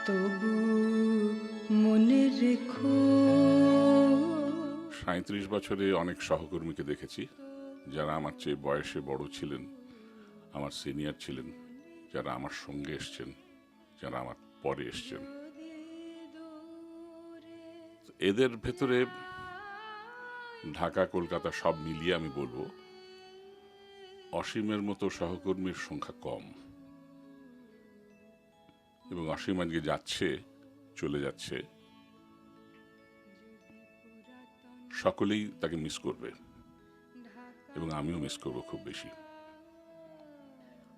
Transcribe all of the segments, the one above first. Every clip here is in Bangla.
তবু মনে রেখো। ৩৭ বছরে অনেক সহকর্মীকে দেখেছি যারা আমার চেয়ে বয়সে বড় ছিলেন, আমার সিনিয়র ছিলেন, যারা আমার সঙ্গে এসছেন, যারা আমার পরে এসছেন। এদের ভেতরে ঢাকা কলকাতা সব মিলিয়ে আমি বলবো অসীমের মতো সহকর্মীর সংখ্যা কম, এবং অসীম আজকে যাচ্ছে, চলে যাচ্ছে, সকলেই তাকে মিস করবে এবং আমিও মিস করব খুব বেশি।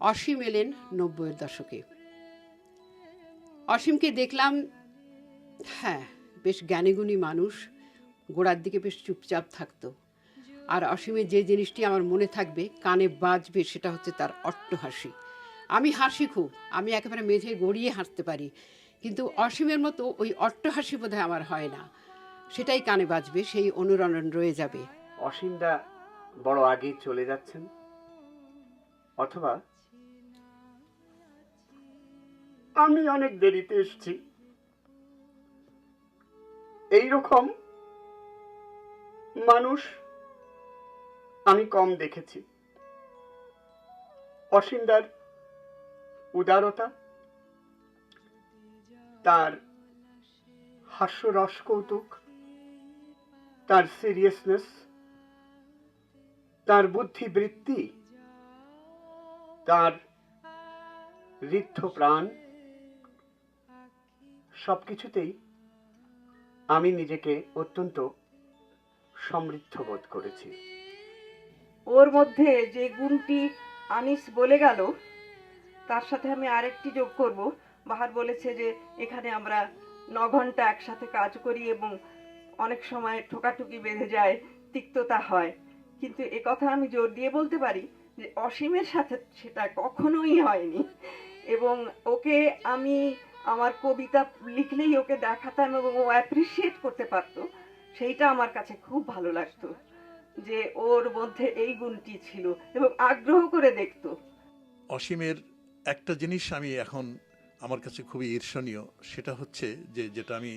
অসীম এলেন ৯০-এর দশকে। অসীমকে দেখলাম, হ্যাঁ, বেশ জ্ঞানীগুণী মানুষ, গোড়ার দিকে বেশ চুপচাপ থাকতো। আর অসীমের যে জিনিসটি আমার মনে থাকবে, কানে বাজবে, সেটা হচ্ছে তার অট্টহাসি। আমি হাসি খুব, আমি একেবারে মেঝে গড়িয়ে হাসতে পারি, কিন্তু অসীমের মতো ওই অট্টহাসি বোধহয় আমার হয় না। সেটাই কানে বাজবে, সেই অনুরণন রয়ে যাবে। অসীমদা বড় আগেই চলে যাচ্ছেন, অথবা আমি অনেক দেরিতে এসেছি, এইরকম মানুষ আমি কম দেখেছি। অসীমদার উদারতা, তার হাস্যরস কৌতুক, তার সিরিয়াসনেস, তার বুদ্ধিবৃত্তি, তার ঋদ্ধ প্রাণ, সবকিছুতেই আমি নিজেকে অত্যন্ত সমৃদ্ধ বোধ করেছি। ওর মধ্যে যে গুণটি আনিস বলে গেল, তার সাথে আমি আরেকটি যোগ করব। বাহার বলেছে যে এখানে আমরা ৯ ঘন্টা একসাথে কাজ করি এবং অনেক সময় ঠোকাঠুকি বেঁধে যায়, তিক্ততা হয়, কিন্তু এ কথা আমি জোর দিয়ে বলতে পারি যে অসীমের সাথে সেটা কখনোই হয়নি। এবং ওকে আমি আমার কবিতা লিখলেই ওকে দেখাতাম এবং ও অ্যাপ্রিসিয়েট করতে পারতো, সেইটা আমার কাছে খুব ভালো লাগতো যে ওর মধ্যে এই গুণটি ছিল এবং আগ্রহ করে দেখতো। অসীমের একটা জিনিস আমি এখন আমার কাছে খুবই ঈর্ষণীয়, সেটা হচ্ছে যে যেটা আমি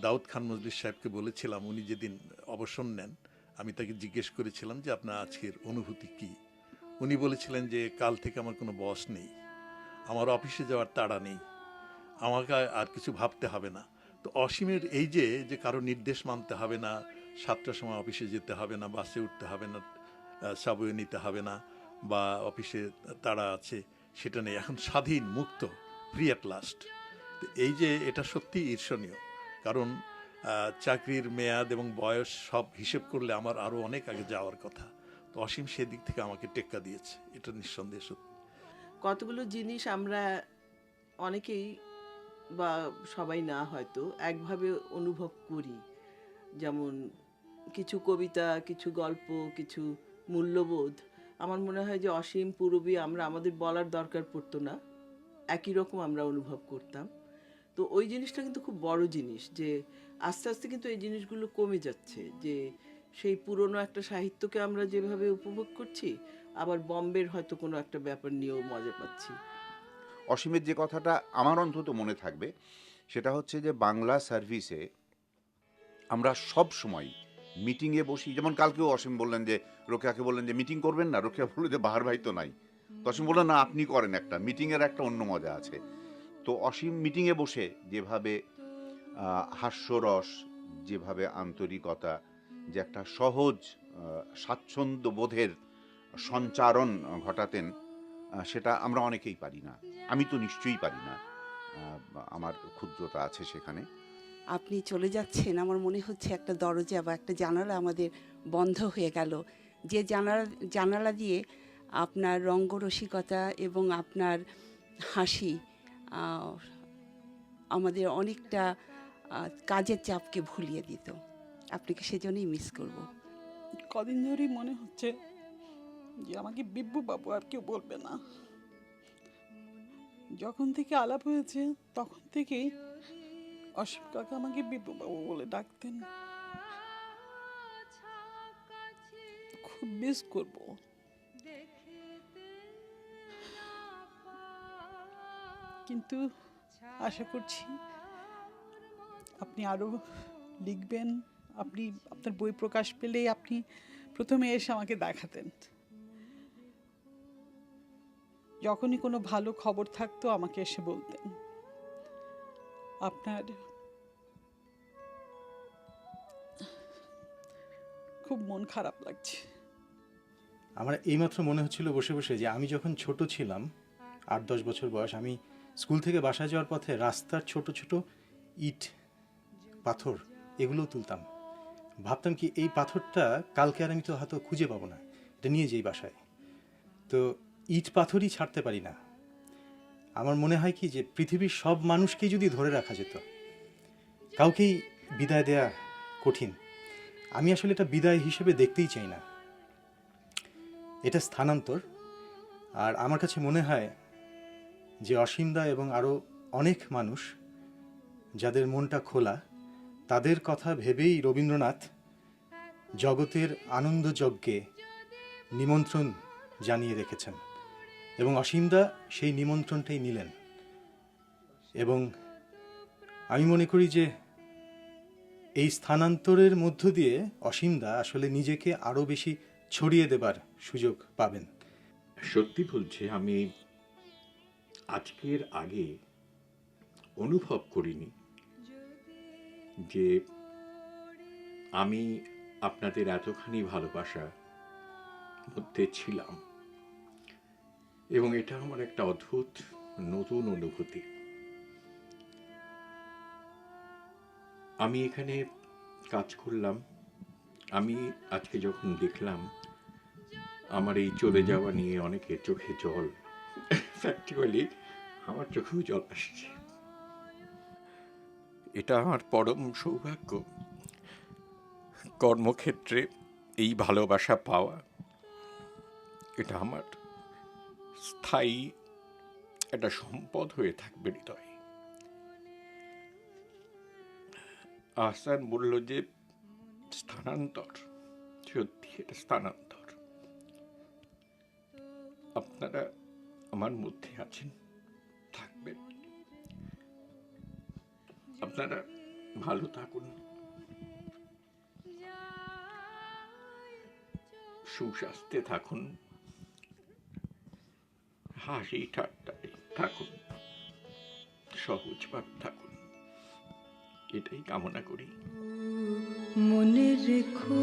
দাউদ খান মজলিস সাহেবকে বলেছিলাম, উনি যেদিন অবসর নেন, আমি তাকে জিজ্ঞেস করেছিলাম যে আপনার আজকের অনুভূতি কি। উনি বলেছিলেন যে কাল থেকে আমার কোনো বস নেই, আমার অফিসে যাওয়ার তাড়া নেই, আমাকে আর কিছু ভাবতে হবে না। তো অসীমের এই যে যে কারো নির্দেশ মানতে হবে না, 7টার সময় অফিসে যেতে হবে না, বাসে উঠতে হবে না, সাবওয়ে নিতে হবে না, বা অফিসে তাড়া আছে, সেটা নেই, এখন স্বাধীন, মুক্ত, ফ্রি অ্যাট লাস্ট। তো এই যে এটা সত্যি ঈর্ষণীয়, কারণ চাকরির মেয়াদ এবং বয়স সব হিসেব করলে আমার আরও অনেক আগে যাওয়ার কথা। তো অসীম সেদিক থেকে আমাকে টেক্কা দিয়েছে, এটা নিঃসন্দেহে সত্যি। কতগুলো জিনিস আমরা অনেকেই বা সবাই না হয়তো একভাবে অনুভব করি, যেমন কিছু কবিতা, কিছু গল্প, কিছু মূল্যবোধ। আমার মনে হয় যে অসীম পূরবী আমরা আমাদের বলার দরকার পড়তো না, একই রকম আমরা অনুভব করতাম। তো ওই জিনিসটা কিন্তু খুব বড় জিনিস যে আস্তে আস্তে কিন্তু এই জিনিসগুলো কমে যাচ্ছে, যে সেই পুরনো একটা সাহিত্যকে আমরা যেভাবে উপভোগ করছি, আবার বম্বের হয়তো কোনো একটা ব্যাপার নিয়েও মজা পাচ্ছি। অসীমের যে কথাটা আমার অন্তত মনে থাকবে, সেটা হচ্ছে যে বাংলা সার্ভিসে আমরা সব সময় মিটিংয়ে বসি। যেমন কালকেও অসীম বললেন যে, রোকেয়াকে বললেন যে মিটিং করবেন না, রোকেয়া বললো যে বাহার ভাই তো নাই, তো অসীম বললেন না আপনি করেন, একটা মিটিংয়ের একটা অন্য মজা আছে। তো অসীম মিটিংয়ে বসে যেভাবে হাস্যরস, যেভাবে আন্তরিকতা, যে একটা সহজ স্বাচ্ছন্দ্য বোধের সঞ্চারণ ঘটাতেন, সেটা আমরা অনেকেই পারি না। আমি তো নিশ্চয়ই পারি না, আমার ক্ষুদ্রতা আছে সেখানে। আপনি চলে যাচ্ছেন, আমার মনে হচ্ছে একটা দরজা বা একটা জানালা আমাদের বন্ধ হয়ে গেল, যে জানালা দিয়ে আপনার রঙ্গরসিকতা এবং আপনার হাসি আমাদের অনেকটা কাজের চাপকে ভুলিয়ে দিত। আপনাকে সেজন্যই মিস করব। কদিন ধরেই মনে হচ্ছে যে আমাকে বিব্বু বাবু আর কেউ বলবে না। যখন থেকে আলাপ হয়েছে তখন থেকেই অসীম কাকা আমাকে বিব্বু বাবু বলে ডাকতেন। খুব মিস করব। কিন্তু আশা করছি আপনি আরও লিখবেন। আপনি আপনার বই প্রকাশ পেলেই আপনি প্রথমে এসে আমাকে দেখাতেন। যখনই কোনো ভালো খবর থাকতো আমাকে এসে বলতেন। আপনার খুব মন খারাপ লাগছে। আমার এইমাত্র মনে হচ্ছিল বসে বসে যে আমি যখন ছোট ছিলাম, 8-10 বছর বয়স, আমি স্কুল থেকে বাসায় যাওয়ার পথে রাস্তার ছোট ছোট ইট, পাথর এগুলো তুলতাম। ভাবতাম কি এই পাথরটা কালকে আর আমি তো হয়তো খুঁজে পাবো না, এটা নিয়ে যাই বাসায়। তো ইট পাথরই ছাড়তে পারি না। আমার মনে হয় কি যে পৃথিবীর সব মানুষকেই যদি ধরে রাখা যেত, কাউকেই বিদায় দেয়া কঠিন। আমি আসলে এটা বিদায় হিসেবে দেখতেই চাই না, এটা স্থানান্তর। আর আমার কাছে মনে হয় যে অসীমদা এবং আরও অনেক মানুষ যাদের মনটা খোলা, তাদের কথা ভেবেই রবীন্দ্রনাথ জগতের আনন্দযজ্ঞে নিমন্ত্রণ জানিয়ে রেখেছেন এবং অসীমদা সেই নিমন্ত্রণটাই নিলেন। এবং আমি মনে করি যে এই স্থানান্তরের মধ্য দিয়ে অসীমদা আসলে নিজেকে আরও বেশি ছড়িয়ে দেবার সুযোগ পাবেন। সত্যি বলছি, আমি আজকের আগে অনুভব করিনি যে আমি আপনাদের এতখানি ভালোবাসা মধ্যে ছিলাম, এবং এটা আমার একটা অদ্ভুত নতুন অনুভূতি। আমি এখানে কাজ করলাম, আমি আজকে যখন দেখলাম আমার এই চলে যাওয়া নিয়ে অনেকের চোখে জল, ফ্যাক্টুয়ালি আমার চোখেও জল আসছে। এটা আমার পরম সৌভাগ্য কর্মক্ষেত্রে এই ভালোবাসা পাওয়া। এটা আমার স্থায়ী একটা সম্পদ হয়ে থাকবে হৃদয়ে। আহসান বলল যে স্থানান্তর, সত্যি এটা স্থানান্তর। আপনারা আমার মধ্যে আছেন, থাকবেন। আপনারা ভালো থাকুন, সুস্বাস্থ্যে থাকুন, হাসি ঠাট্টায় থাকুন, সহজভাবে থাকুন, এটাই কামনা করি। মনে রেখো